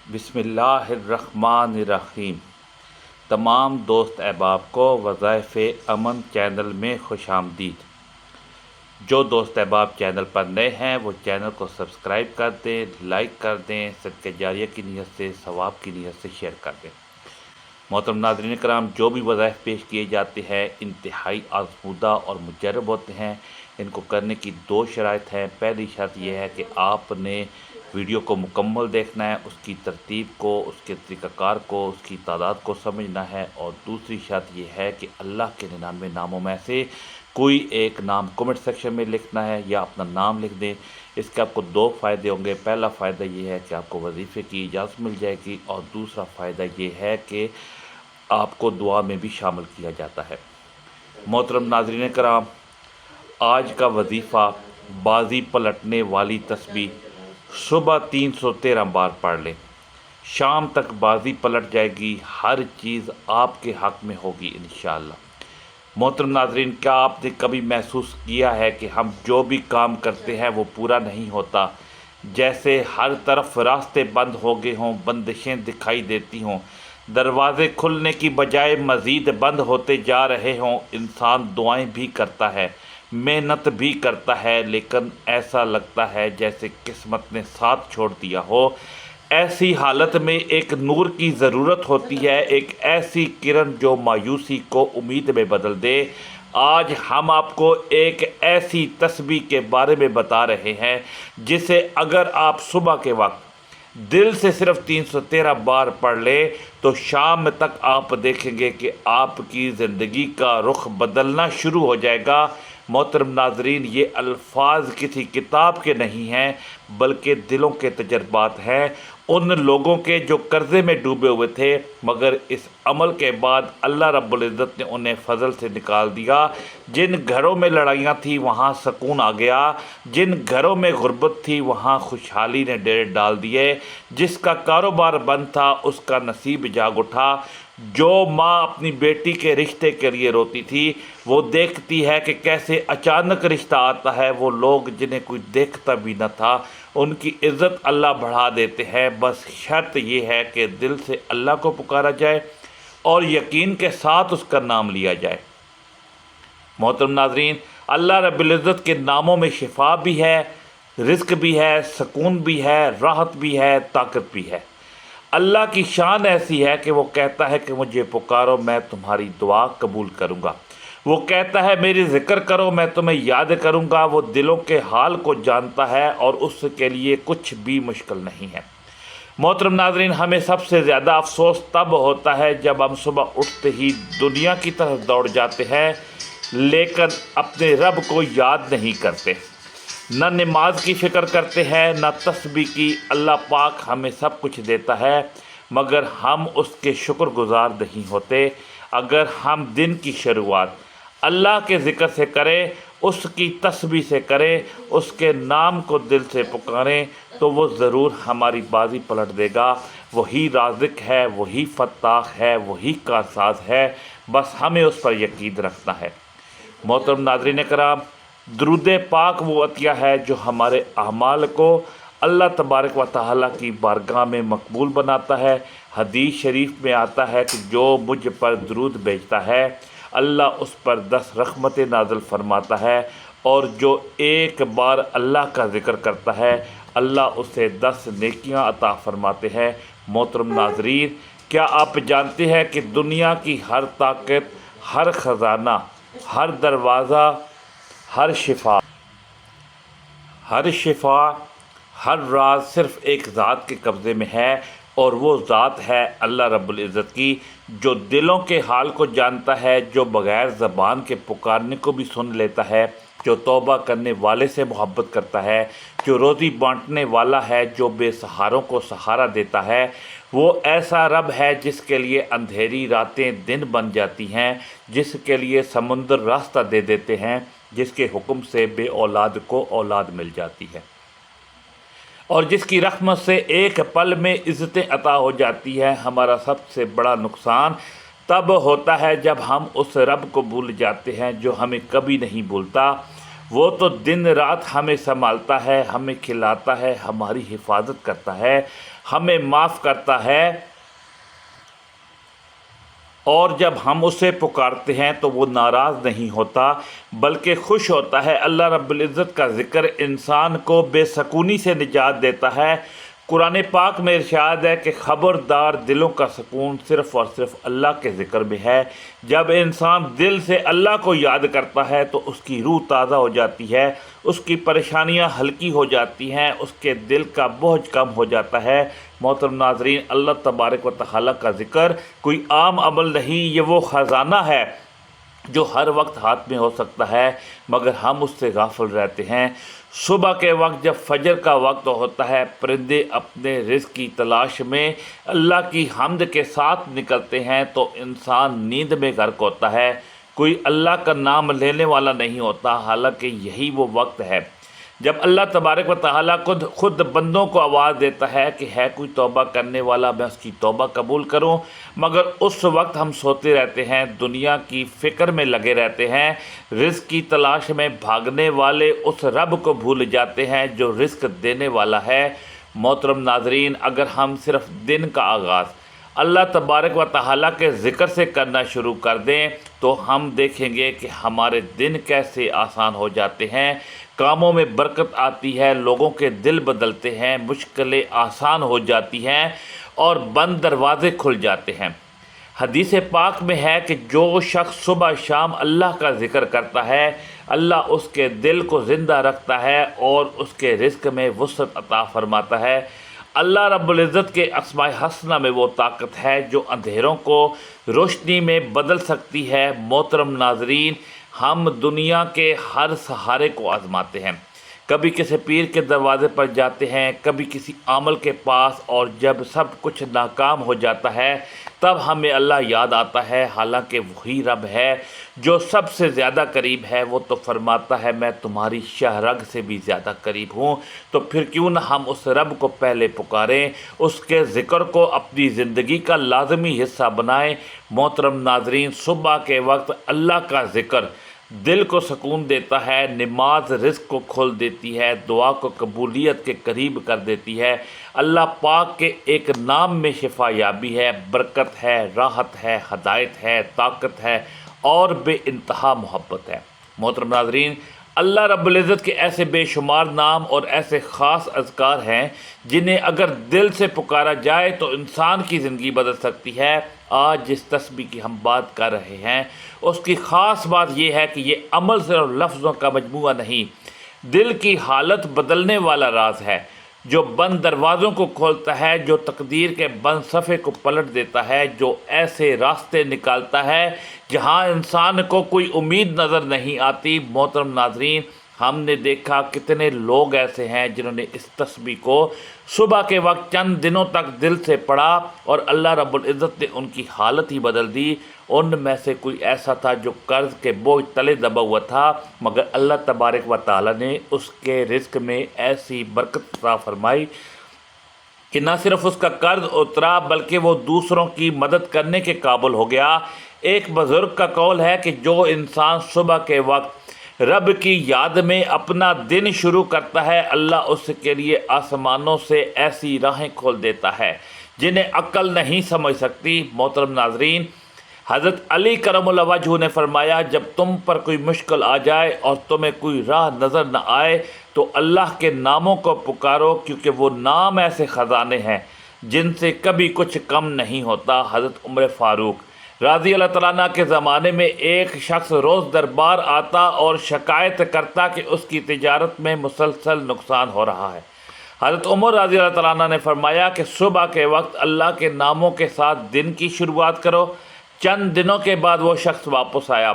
بسم اللہ الرحمن الرحیم۔ تمام دوست احباب کو وظائف امن چینل میں خوش آمدید۔ جو دوست احباب چینل پر نئے ہیں وہ چینل کو سبسکرائب کر دیں، لائک کر دیں، صدقہ جاریہ کی نیت سے، ثواب کی نیت سے شیئر کر دیں۔ محترم ناظرین کرام، جو بھی وظائف پیش کیے جاتے ہیں انتہائی آزمودہ اور مجرب ہوتے ہیں۔ ان کو کرنے کی دو شرائط ہیں۔ پہلی شرط یہ ہے کہ آپ نے ویڈیو کو مکمل دیکھنا ہے، اس کی ترتیب کو، اس کے طریقہ کار کو، اس کی تعداد کو سمجھنا ہے، اور دوسری شرط یہ ہے کہ اللہ کے 99 ناموں میں سے کوئی ایک نام کمنٹ سیکشن میں لکھنا ہے یا اپنا نام لکھ دیں۔ اس کے آپ کو دو فائدے ہوں گے۔ پہلا فائدہ یہ ہے کہ آپ کو وظیفے کی اجازت مل جائے گی، اور دوسرا فائدہ یہ ہے کہ آپ کو دعا میں بھی شامل کیا جاتا ہے۔ محترم ناظرین کرام، آج کا وظیفہ بازی پلٹنے والی تسبیح صبح 313 بار پڑھ لیں۔ شام تک بازی پلٹ جائے گی، ہر چیز آپ کے حق میں ہوگی انشاءاللہ۔ محترم ناظرین، کیا آپ نے کبھی محسوس کیا ہے کہ ہم جو بھی کام کرتے ہیں وہ پورا نہیں ہوتا؟ جیسے ہر طرف راستے بند ہو گئے ہوں، بندشیں دکھائی دیتی ہوں، دروازے کھلنے کی بجائے مزید بند ہوتے جا رہے ہوں۔ انسان دعائیں بھی کرتا ہے، محنت بھی کرتا ہے، لیکن ایسا لگتا ہے جیسے قسمت نے ساتھ چھوڑ دیا ہو۔ ایسی حالت میں ایک نور کی ضرورت ہوتی ہے، ایک ایسی کرن جو مایوسی کو امید میں بدل دے۔ آج ہم آپ کو ایک ایسی تسبیح کے بارے میں بتا رہے ہیں جسے اگر آپ صبح کے وقت دل سے صرف 313 بار پڑھ لیں تو شام تک آپ دیکھیں گے کہ آپ کی زندگی کا رخ بدلنا شروع ہو جائے گا۔ محترم ناظرین، یہ الفاظ کسی کتاب کے نہیں ہیں بلکہ دلوں کے تجربات ہیں، ان لوگوں کے جو قرضے میں ڈوبے ہوئے تھے، مگر اس عمل کے بعد اللہ رب العزت نے انہیں فضل سے نکال دیا۔ جن گھروں میں لڑائیاں تھیں وہاں سکون آ گیا، جن گھروں میں غربت تھی وہاں خوشحالی نے ڈیرے ڈال دیے، جس کا کاروبار بند تھا اس کا نصیب جاگ اٹھا۔ جو ماں اپنی بیٹی کے رشتے کے لیے روتی تھی وہ دیکھتی ہے کہ کیسے اچانک رشتہ آتا ہے۔ وہ لوگ جنہیں کوئی دیکھتا بھی نہ تھا ان کی عزت اللہ بڑھا دیتے ہیں۔ بس شرط یہ ہے کہ دل سے اللہ کو پکارا جائے اور یقین کے ساتھ اس کا نام لیا جائے۔ محترم ناظرین، اللہ رب العزت کے ناموں میں شفا بھی ہے، رزق بھی ہے، سکون بھی ہے، راحت بھی ہے، طاقت بھی ہے۔ اللہ کی شان ایسی ہے کہ وہ کہتا ہے کہ مجھے پکارو میں تمہاری دعا قبول کروں گا۔ وہ کہتا ہے میری ذکر کرو میں تمہیں یاد کروں گا۔ وہ دلوں کے حال کو جانتا ہے اور اس کے لیے کچھ بھی مشکل نہیں ہے۔ محترم ناظرین، ہمیں سب سے زیادہ افسوس تب ہوتا ہے جب ہم صبح اٹھتے ہی دنیا کی طرف دوڑ جاتے ہیں لیکن اپنے رب کو یاد نہیں کرتے، نہ نماز کی فکر کرتے ہیں، نہ تسبیح کی۔ اللہ پاک ہمیں سب کچھ دیتا ہے مگر ہم اس کے شکر گزار نہیں ہوتے۔ اگر ہم دن کی شروعات اللہ کے ذکر سے کریں، اس کی تسبیح سے کریں، اس کے نام کو دل سے پکاریں تو وہ ضرور ہماری بازی پلٹ دے گا۔ وہی رازق ہے، وہی فتاح ہے، وہی کارساز ہے، بس ہمیں اس پر یقین رکھنا ہے۔ محترم ناظرین کرام، درود پاک وہ عطیہ ہے جو ہمارے اعمال کو اللہ تبارک و تعالیٰ کی بارگاہ میں مقبول بناتا ہے۔ حدیث شریف میں آتا ہے کہ جو مجھ پر درود بھیجتا ہے اللہ اس پر 10 رحمتیں نازل فرماتا ہے، اور جو ایک بار اللہ کا ذکر کرتا ہے اللہ اسے 10 نیکیاں عطا فرماتے ہیں۔ محترم ناظرین، کیا آپ جانتے ہیں کہ دنیا کی ہر طاقت، ہر خزانہ، ہر دروازہ، ہر شفا، ہر راز صرف ایک ذات کے قبضے میں ہے، اور وہ ذات ہے اللہ رب العزت کی، جو دلوں کے حال کو جانتا ہے، جو بغیر زبان کے پکارنے کو بھی سن لیتا ہے، جو توبہ کرنے والے سے محبت کرتا ہے، جو روزی بانٹنے والا ہے، جو بے سہاروں کو سہارا دیتا ہے۔ وہ ایسا رب ہے جس کے لیے اندھیری راتیں دن بن جاتی ہیں، جس کے لیے سمندر راستہ دے دیتے ہیں، جس کے حکم سے بے اولاد کو اولاد مل جاتی ہے، اور جس کی رحمت سے ایک پل میں عزتیں عطا ہو جاتی ہے۔ ہمارا سب سے بڑا نقصان تب ہوتا ہے جب ہم اس رب کو بھول جاتے ہیں جو ہمیں کبھی نہیں بھولتا۔ وہ تو دن رات ہمیں سنبھالتا ہے، ہمیں کھلاتا ہے، ہماری حفاظت کرتا ہے، ہمیں معاف کرتا ہے، اور جب ہم اسے پکارتے ہیں تو وہ ناراض نہیں ہوتا بلکہ خوش ہوتا ہے۔ اللہ رب العزت کا ذکر انسان کو بے سکونی سے نجات دیتا ہے۔ قرآن پاک میں ارشاد ہے کہ خبردار، دلوں کا سکون صرف اور صرف اللہ کے ذکر میں ہے۔ جب انسان دل سے اللہ کو یاد کرتا ہے تو اس کی روح تازہ ہو جاتی ہے، اس کی پریشانیاں ہلکی ہو جاتی ہیں، اس کے دل کا بوجھ کم ہو جاتا ہے۔ محترم ناظرین، اللہ تبارک و تعالیٰ کا ذکر کوئی عام عمل نہیں، یہ وہ خزانہ ہے جو ہر وقت ہاتھ میں ہو سکتا ہے، مگر ہم اس سے غافل رہتے ہیں۔ صبح کے وقت جب فجر کا وقت ہوتا ہے، پرندے اپنے رزق کی تلاش میں اللہ کی حمد کے ساتھ نکلتے ہیں تو انسان نیند میں غرق ہوتا ہے، کوئی اللہ کا نام لینے والا نہیں ہوتا، حالانکہ یہی وہ وقت ہے جب اللہ تبارک و تعالیٰ خود بندوں کو آواز دیتا ہے کہ ہے کوئی توبہ کرنے والا، میں اس کی توبہ قبول کروں، مگر اس وقت ہم سوتے رہتے ہیں، دنیا کی فکر میں لگے رہتے ہیں، رزق کی تلاش میں بھاگنے والے اس رب کو بھول جاتے ہیں جو رزق دینے والا ہے۔ محترم ناظرین، اگر ہم صرف دن کا آغاز اللہ تبارک و تعالیٰ کے ذکر سے کرنا شروع کر دیں تو ہم دیکھیں گے کہ ہمارے دن کیسے آسان ہو جاتے ہیں، کاموں میں برکت آتی ہے، لوگوں کے دل بدلتے ہیں، مشکلیں آسان ہو جاتی ہیں اور بند دروازے کھل جاتے ہیں۔ حدیث پاک میں ہے کہ جو شخص صبح شام اللہ کا ذکر کرتا ہے، اللہ اس کے دل کو زندہ رکھتا ہے اور اس کے رزق میں وسعت عطا فرماتا ہے۔ اللہ رب العزت کے اسماء حسنہ میں وہ طاقت ہے جو اندھیروں کو روشنی میں بدل سکتی ہے۔ محترم ناظرین، ہم دنیا کے ہر سہارے کو آزماتے ہیں، کبھی کسی پیر کے دروازے پر جاتے ہیں، کبھی کسی عامل کے پاس، اور جب سب کچھ ناکام ہو جاتا ہے تب ہمیں اللہ یاد آتا ہے، حالانکہ وہی رب ہے جو سب سے زیادہ قریب ہے۔ وہ تو فرماتا ہے میں تمہاری شہ رگ سے بھی زیادہ قریب ہوں، تو پھر کیوں نہ ہم اس رب کو پہلے پکاریں، اس کے ذکر کو اپنی زندگی کا لازمی حصہ بنائیں۔ محترم ناظرین، صبح کے وقت اللہ کا ذکر دل کو سکون دیتا ہے، نماز رزق کو کھول دیتی ہے، دعا کو قبولیت کے قریب کر دیتی ہے۔ اللہ پاک کے ایک نام میں شفا یابی ہے، برکت ہے، راحت ہے، ہدایت ہے، طاقت ہے اور بے انتہا محبت ہے۔ محترم ناظرین، اللہ رب العزت کے ایسے بے شمار نام اور ایسے خاص اذکار ہیں جنہیں اگر دل سے پکارا جائے تو انسان کی زندگی بدل سکتی ہے۔ آج جس تسبیح کی ہم بات کر رہے ہیں اس کی خاص بات یہ ہے کہ یہ عمل صرف لفظوں کا مجموعہ نہیں، دل کی حالت بدلنے والا راز ہے جو بند دروازوں کو کھولتا ہے، جو تقدیر کے بند صفحے کو پلٹ دیتا ہے، جو ایسے راستے نکالتا ہے جہاں انسان کو کوئی امید نظر نہیں آتی۔ محترم ناظرین، ہم نے دیکھا کتنے لوگ ایسے ہیں جنہوں نے اس تسبیح کو صبح کے وقت چند دنوں تک دل سے پڑھا اور اللہ رب العزت نے ان کی حالت ہی بدل دی۔ ان میں سے کوئی ایسا تھا جو قرض کے بوجھ تلے دبا ہوا تھا، مگر اللہ تبارک و تعالیٰ نے اس کے رزق میں ایسی برکت عطا فرمائی کہ نہ صرف اس کا قرض اترا بلکہ وہ دوسروں کی مدد کرنے کے قابل ہو گیا۔ ایک بزرگ کا قول ہے کہ جو انسان صبح کے وقت رب کی یاد میں اپنا دن شروع کرتا ہے، اللہ اس کے لیے آسمانوں سے ایسی راہیں کھول دیتا ہے جنہیں عقل نہیں سمجھ سکتی۔ محترم ناظرین، حضرت علی کرم اللہ وجہہ نے فرمایا، جب تم پر کوئی مشکل آ جائے اور تمہیں کوئی راہ نظر نہ آئے تو اللہ کے ناموں کو پکارو، کیونکہ وہ نام ایسے خزانے ہیں جن سے کبھی کچھ کم نہیں ہوتا۔ حضرت عمر فاروق رضی اللہ تعالیٰ عنہ کے زمانے میں ایک شخص روز دربار آتا اور شکایت کرتا کہ اس کی تجارت میں مسلسل نقصان ہو رہا ہے۔ حضرت عمر رضی اللہ تعالیٰ عنہ نے فرمایا کہ صبح کے وقت اللہ کے ناموں کے ساتھ دن کی شروعات کرو۔ چند دنوں کے بعد وہ شخص واپس آیا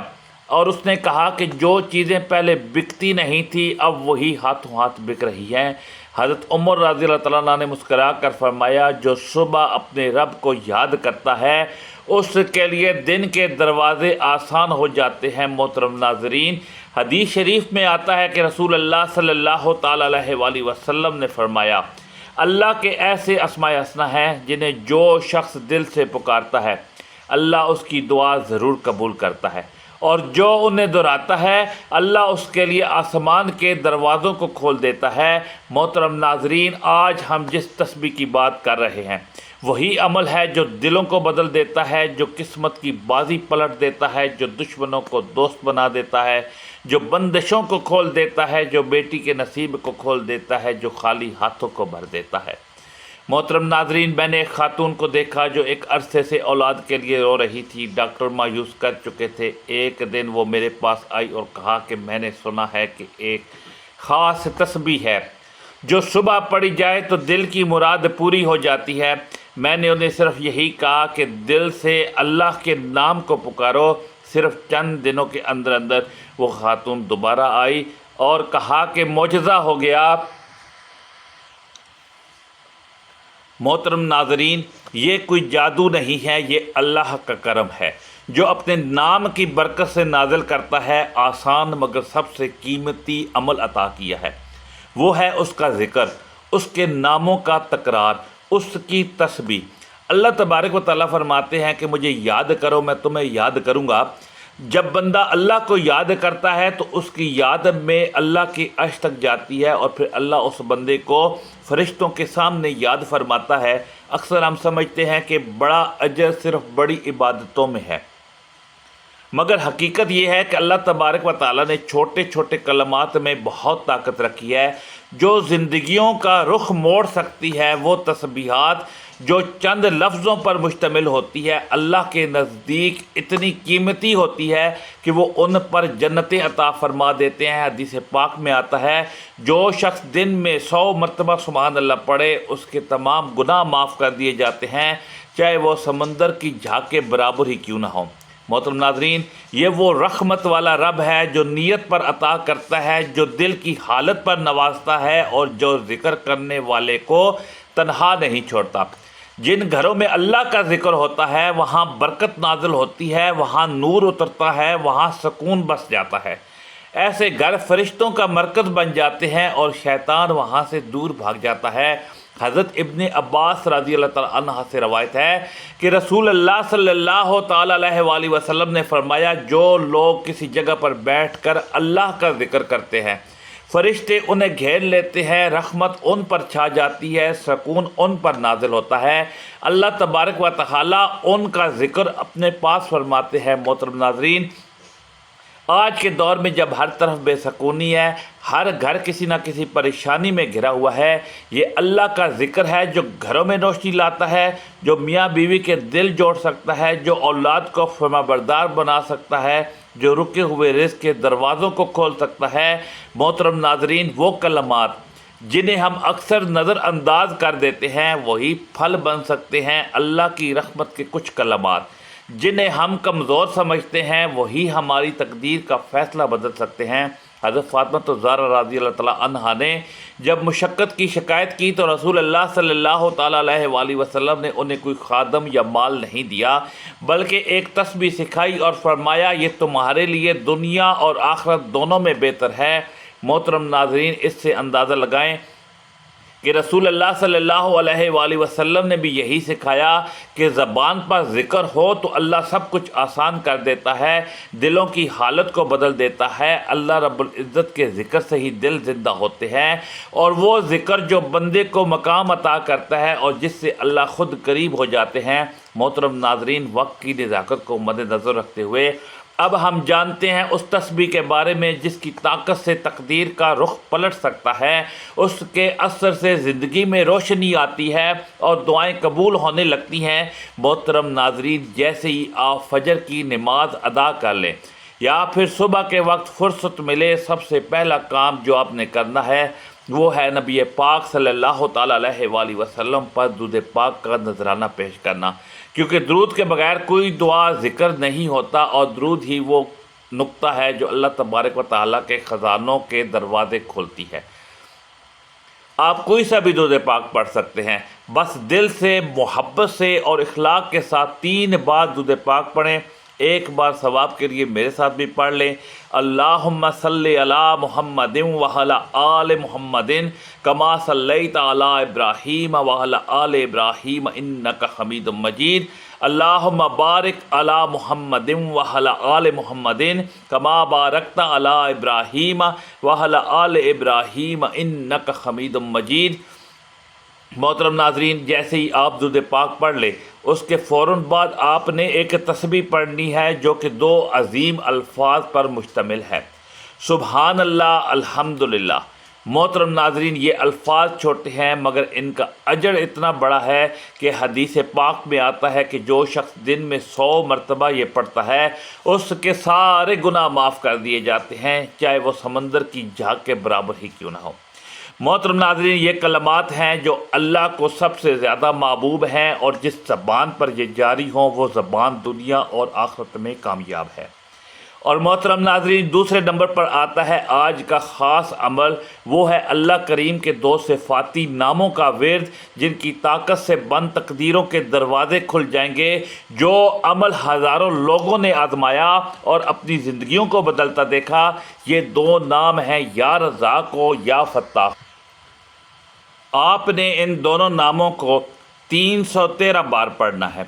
اور اس نے کہا کہ جو چیزیں پہلے بکتی نہیں تھی اب وہی ہاتھوں ہاتھ بک رہی ہیں۔ حضرت عمر رضی اللہ تعالیٰ عنہ نے مسکرا کر فرمایا، جو صبح اپنے رب کو یاد کرتا ہے اس کے لیے دن کے دروازے آسان ہو جاتے ہیں۔ محترم ناظرین، حدیث شریف میں آتا ہے کہ رسول اللہ صلی اللہ تعالیٰ علیہ وآلہ وسلم نے فرمایا، اللہ کے ایسے اسماء حسنہ ہیں جنہیں جو شخص دل سے پکارتا ہے اللہ اس کی دعا ضرور قبول کرتا ہے۔ اور جو انہیں دہراتا ہے اللہ اس کے لیے آسمان کے دروازوں کو کھول دیتا ہے۔ محترم ناظرین، آج ہم جس تسبیح کی بات کر رہے ہیں وہی عمل ہے جو دلوں کو بدل دیتا ہے، جو قسمت کی بازی پلٹ دیتا ہے، جو دشمنوں کو دوست بنا دیتا ہے، جو بندشوں کو کھول دیتا ہے، جو بیٹی کے نصیب کو کھول دیتا ہے، جو خالی ہاتھوں کو بھر دیتا ہے۔ محترم ناظرین، میں نے ایک خاتون کو دیکھا جو ایک عرصے سے اولاد کے لیے رو رہی تھی۔ ڈاکٹر مایوس کر چکے تھے۔ ایک دن وہ میرے پاس آئی اور کہا کہ میں نے سنا ہے کہ ایک خاص تسبیح ہے جو صبح پڑھی جائے تو دل کی مراد پوری ہو جاتی ہے۔ میں نے انہیں صرف یہی کہا کہ دل سے اللہ کے نام کو پکارو۔ صرف چند دنوں کے اندر اندر وہ خاتون دوبارہ آئی اور کہا کہ معجزہ ہو گیا۔ محترم ناظرین، یہ کوئی جادو نہیں ہے، یہ اللہ کا کرم ہے جو اپنے نام کی برکت سے نازل کرتا ہے۔ آسان مگر سب سے قیمتی عمل عطا کیا ہے، وہ ہے اس کا ذکر، اس کے ناموں کا تکرار، اس کی تسبیح۔ اللہ تبارک و تعالیٰ فرماتے ہیں کہ مجھے یاد کرو، میں تمہیں یاد کروں گا۔ جب بندہ اللہ کو یاد کرتا ہے تو اس کی یاد میں اللہ کی عرش تک جاتی ہے اور پھر اللہ اس بندے کو فرشتوں کے سامنے یاد فرماتا ہے۔ اکثر ہم سمجھتے ہیں کہ بڑا اجر صرف بڑی عبادتوں میں ہے، مگر حقیقت یہ ہے کہ اللہ تبارک و تعالیٰ نے چھوٹے چھوٹے کلمات میں بہت طاقت رکھی ہے جو زندگیوں کا رخ موڑ سکتی ہے۔ وہ تسبیحات جو چند لفظوں پر مشتمل ہوتی ہے اللہ کے نزدیک اتنی قیمتی ہوتی ہے کہ وہ ان پر جنتیں عطا فرما دیتے ہیں۔ حدیث پاک میں آتا ہے جو شخص دن میں 100 مرتبہ سبحان اللہ پڑھے اس کے تمام گناہ معاف کر دیے جاتے ہیں، چاہے وہ سمندر کی جھاگ کے برابر ہی کیوں نہ ہو۔ محترم ناظرین، یہ وہ رحمت والا رب ہے جو نیت پر عطا کرتا ہے، جو دل کی حالت پر نوازتا ہے اور جو ذکر کرنے والے کو تنہا نہیں چھوڑتا۔ جن گھروں میں اللہ کا ذکر ہوتا ہے وہاں برکت نازل ہوتی ہے، وہاں نور اترتا ہے، وہاں سکون بس جاتا ہے۔ ایسے گھر فرشتوں کا مرکز بن جاتے ہیں اور شیطان وہاں سے دور بھاگ جاتا ہے۔ حضرت ابن عباس رضی اللہ تعالیٰ عنہ سے روایت ہے کہ رسول اللہ صلی اللہ تعالیٰ علیہ وآلہ وسلم نے فرمایا، جو لوگ کسی جگہ پر بیٹھ کر اللہ کا ذکر کرتے ہیں فرشتے انہیں گھیر لیتے ہیں، رحمت ان پر چھا جاتی ہے، سکون ان پر نازل ہوتا ہے، اللہ تبارک و تعالیٰ ان کا ذکر اپنے پاس فرماتے ہیں۔ محترم ناظرین، آج کے دور میں جب ہر طرف بے سکونی ہے، ہر گھر کسی نہ کسی پریشانی میں گھرا ہوا ہے، یہ اللہ کا ذکر ہے جو گھروں میں روشنی لاتا ہے، جو میاں بیوی کے دل جوڑ سکتا ہے، جو اولاد کو فرما بردار بنا سکتا ہے، جو رکے ہوئے رزق کے دروازوں کو کھول سکتا ہے۔ محترم ناظرین، وہ کلمات جنہیں ہم اکثر نظر انداز کر دیتے ہیں وہی پھل بن سکتے ہیں اللہ کی رحمت کے کچھ کلمات جنہیں ہم کمزور سمجھتے ہیں وہی ہماری تقدیر کا فیصلہ بدل سکتے ہیں۔ حضرت فاطمہ زہرا رضی اللہ تعالیٰ عنہا نے جب مشقت کی شکایت کی تو رسول اللہ صلی اللہ تعالیٰ علیہ وآلہ وسلم نے انہیں کوئی خادم یا مال نہیں دیا بلکہ ایک تسبیح سکھائی اور فرمایا، یہ تمہارے لیے دنیا اور آخرت دونوں میں بہتر ہے۔ محترم ناظرین، اس سے اندازہ لگائیں کہ رسول اللہ صلی اللہ علیہ وآلہ وسلم نے بھی یہی سکھایا کہ زبان پر ذکر ہو تو اللہ سب کچھ آسان کر دیتا ہے، دلوں کی حالت کو بدل دیتا ہے۔ اللہ رب العزت کے ذکر سے ہی دل زندہ ہوتے ہیں، اور وہ ذکر جو بندے کو مقام عطا کرتا ہے اور جس سے اللہ خود قریب ہو جاتے ہیں۔ محترم ناظرین، وقت کی نزاکت کو مد نظر رکھتے ہوئے اب ہم جانتے ہیں اس تسبیح کے بارے میں جس کی طاقت سے تقدیر کا رخ پلٹ سکتا ہے، اس کے اثر سے زندگی میں روشنی آتی ہے اور دعائیں قبول ہونے لگتی ہیں۔ محترم ناظرین، جیسے ہی آپ فجر کی نماز ادا کر لیں یا پھر صبح کے وقت فرصت ملے، سب سے پہلا کام جو آپ نے کرنا ہے وہ ہے نبی پاک صلی اللہ تعالیٰ علیہ وآلہ وسلم پر درود پاک کا نذرانہ پیش کرنا، کیونکہ درود کے بغیر کوئی دعا ذکر نہیں ہوتا، اور درود ہی وہ نقطہ ہے جو اللہ تبارک و تعالیٰ کے خزانوں کے دروازے کھولتی ہے۔ آپ کوئی سا بھی درود پاک پڑھ سکتے ہیں، بس دل سے، محبت سے اور اخلاق کے ساتھ 3 بار درود پاک پڑھیں۔ ایک بار ثواب کے لیے میرے ساتھ بھی پڑھ لیں، اللہم صلی علی محمد وعلی آل محمد کما صلیت علی ابراہیم وعلی آل ابراہیم انک حمید مجید۔ اللہم بارک علی محمد وعلی آل محمد کما بارکت علی ابراہیم وعلی آل ابراہیم انک حمید مجید۔ محترم ناظرین، جیسے ہی آپ درود پاک پڑھ لیں اس کے فوراً بعد آپ نے ایک تسبیح پڑھنی ہے جو کہ 2 عظیم الفاظ پر مشتمل ہے، سبحان اللہ الحمدللہ۔ محترم ناظرین، یہ الفاظ چھوٹے ہیں مگر ان کا اجر اتنا بڑا ہے کہ حدیث پاک میں آتا ہے کہ جو شخص دن میں 100 مرتبہ یہ پڑھتا ہے اس کے سارے گناہ معاف کر دیے جاتے ہیں، چاہے وہ سمندر کی جھاگ کے برابر ہی کیوں نہ ہو۔ محترم ناظرین، یہ کلمات ہیں جو اللہ کو سب سے زیادہ محبوب ہیں، اور جس زبان پر یہ جاری ہوں وہ زبان دنیا اور آخرت میں کامیاب ہے۔ اور محترم ناظرین، دوسرے نمبر پر آتا ہے آج کا خاص عمل، وہ ہے اللہ کریم کے 2 صفاتی ناموں کا ورد، جن کی طاقت سے بند تقدیروں کے دروازے کھل جائیں گے۔ جو عمل ہزاروں لوگوں نے آزمایا اور اپنی زندگیوں کو بدلتا دیکھا، یہ 2 نام ہیں، یا رزاق و یا فتاح۔ آپ نے ان دونوں ناموں کو 313 بار پڑھنا ہے۔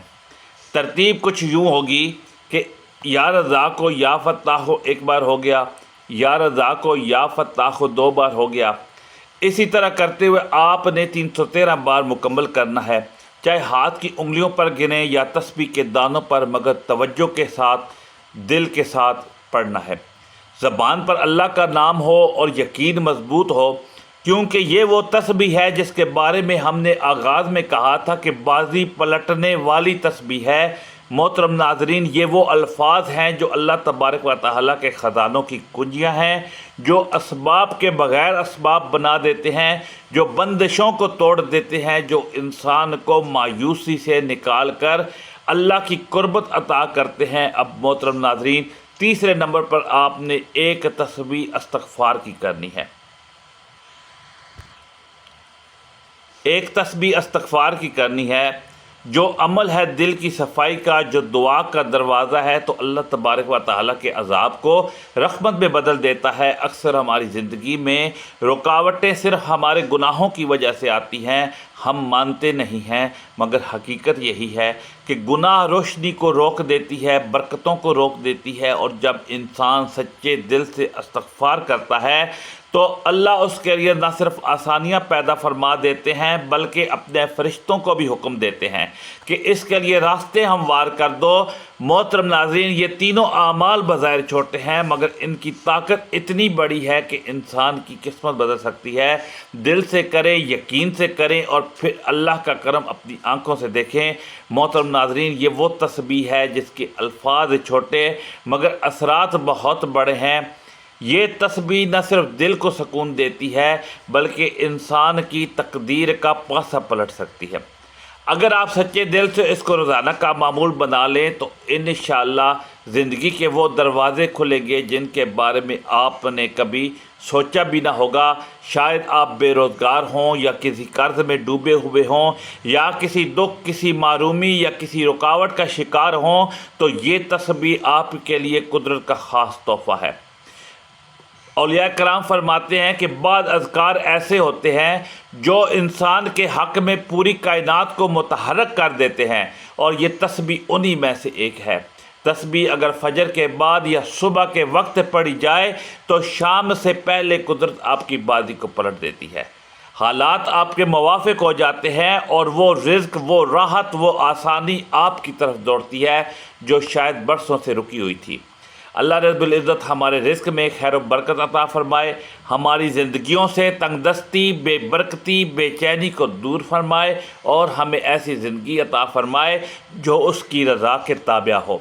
ترتیب کچھ یوں ہوگی کہ یا رزاق و یا فتاح ایک بار ہو گیا، یا رزاق و یا فتاح 2 بار ہو گیا، اسی طرح کرتے ہوئے آپ نے 313 بار مکمل کرنا ہے، چاہے ہاتھ کی انگلیوں پر گنیں یا تسبیح کے دانوں پر، مگر توجہ کے ساتھ دل کے ساتھ پڑھنا ہے۔ زبان پر اللہ کا نام ہو اور یقین مضبوط ہو، کیونکہ یہ وہ تسبیح ہے جس کے بارے میں ہم نے آغاز میں کہا تھا کہ بازی پلٹنے والی تسبیح ہے۔ محترم ناظرین، یہ وہ الفاظ ہیں جو اللہ تبارک و تعالیٰ کے خزانوں کی کنجیاں ہیں، جو اسباب کے بغیر اسباب بنا دیتے ہیں، جو بندشوں کو توڑ دیتے ہیں، جو انسان کو مایوسی سے نکال کر اللہ کی قربت عطا کرتے ہیں۔ اب محترم ناظرین، تیسرے نمبر پر آپ نے ایک تسبیح استغفار کی کرنی ہے۔ ایک تسبیح استغفار کی کرنی ہے، جو عمل ہے دل کی صفائی کا، جو دعا کا دروازہ ہے، تو اللہ تبارک و تعالیٰ کے عذاب کو رحمت میں بدل دیتا ہے۔ اکثر ہماری زندگی میں رکاوٹیں صرف ہمارے گناہوں کی وجہ سے آتی ہیں، ہم مانتے نہیں ہیں، مگر حقیقت یہی ہے کہ گناہ روشنی کو روک دیتی ہے، برکتوں کو روک دیتی ہے، اور جب انسان سچے دل سے استغفار کرتا ہے تو اللہ اس کے لیے نہ صرف آسانیاں پیدا فرما دیتے ہیں بلکہ اپنے فرشتوں کو بھی حکم دیتے ہیں کہ اس کے لیے راستے ہموار کر دو۔ محترم ناظرین، یہ تینوں اعمال بظاہر چھوٹے ہیں مگر ان کی طاقت اتنی بڑی ہے کہ انسان کی قسمت بدل سکتی ہے۔ دل سے کریں، یقین سے کریں، اور پھر اللہ کا کرم اپنی آنکھوں سے دیکھیں۔ محترم ناظرین، یہ وہ تسبیح ہے جس کے الفاظ چھوٹے مگر اثرات بہت بڑے ہیں۔ یہ تسبیح نہ صرف دل کو سکون دیتی ہے بلکہ انسان کی تقدیر کا پاسا پلٹ سکتی ہے۔ اگر آپ سچے دل سے اس کو روزانہ کا معمول بنا لیں تو انشاءاللہ زندگی کے وہ دروازے کھلیں گے جن کے بارے میں آپ نے کبھی سوچا بھی نہ ہوگا۔ شاید آپ بے روزگار ہوں یا کسی قرض میں ڈوبے ہوئے ہوں یا کسی دکھ، کسی محرومی یا کسی رکاوٹ کا شکار ہوں، تو یہ تسبیح آپ کے لیے قدرت کا خاص تحفہ ہے۔ اولیاء کرام فرماتے ہیں کہ بعض اذکار ایسے ہوتے ہیں جو انسان کے حق میں پوری کائنات کو متحرک کر دیتے ہیں، اور یہ تسبیح انہی میں سے ایک ہے۔ تسبیح اگر فجر کے بعد یا صبح کے وقت پڑھی جائے تو شام سے پہلے قدرت آپ کی بازی کو پلٹ دیتی ہے، حالات آپ کے موافق ہو جاتے ہیں، اور وہ رزق، وہ راحت، وہ آسانی آپ کی طرف دوڑتی ہے جو شاید برسوں سے رکی ہوئی تھی۔ اللہ رب العزت ہمارے رزق میں خیر و برکت عطا فرمائے، ہماری زندگیوں سے تنگ دستی، بے برکتی، بے چینی کو دور فرمائے، اور ہمیں ایسی زندگی عطا فرمائے جو اس کی رضا کے تابع ہو۔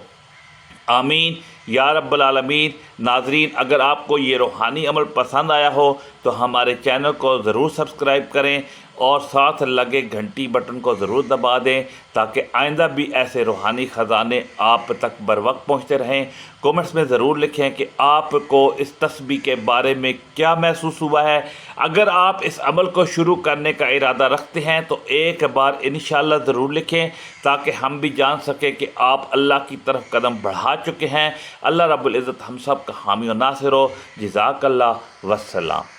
آمین یا رب العالمین۔ ناظرین، اگر آپ کو یہ روحانی عمل پسند آیا ہو تو ہمارے چینل کو ضرور سبسکرائب کریں اور ساتھ لگے گھنٹی بٹن کو ضرور دبا دیں تاکہ آئندہ بھی ایسے روحانی خزانے آپ تک بر وقت پہنچتے رہیں۔ کومنٹس میں ضرور لکھیں کہ آپ کو اس تسبیح کے بارے میں کیا محسوس ہوا ہے۔ اگر آپ اس عمل کو شروع کرنے کا ارادہ رکھتے ہیں تو ایک بار انشاءاللہ ضرور لکھیں تاکہ ہم بھی جان سکیں کہ آپ اللہ کی طرف قدم بڑھا چکے ہیں۔ اللہ رب العزت ہم سب کا حامی و ناصر ہو۔ جزاک اللہ، والسلام۔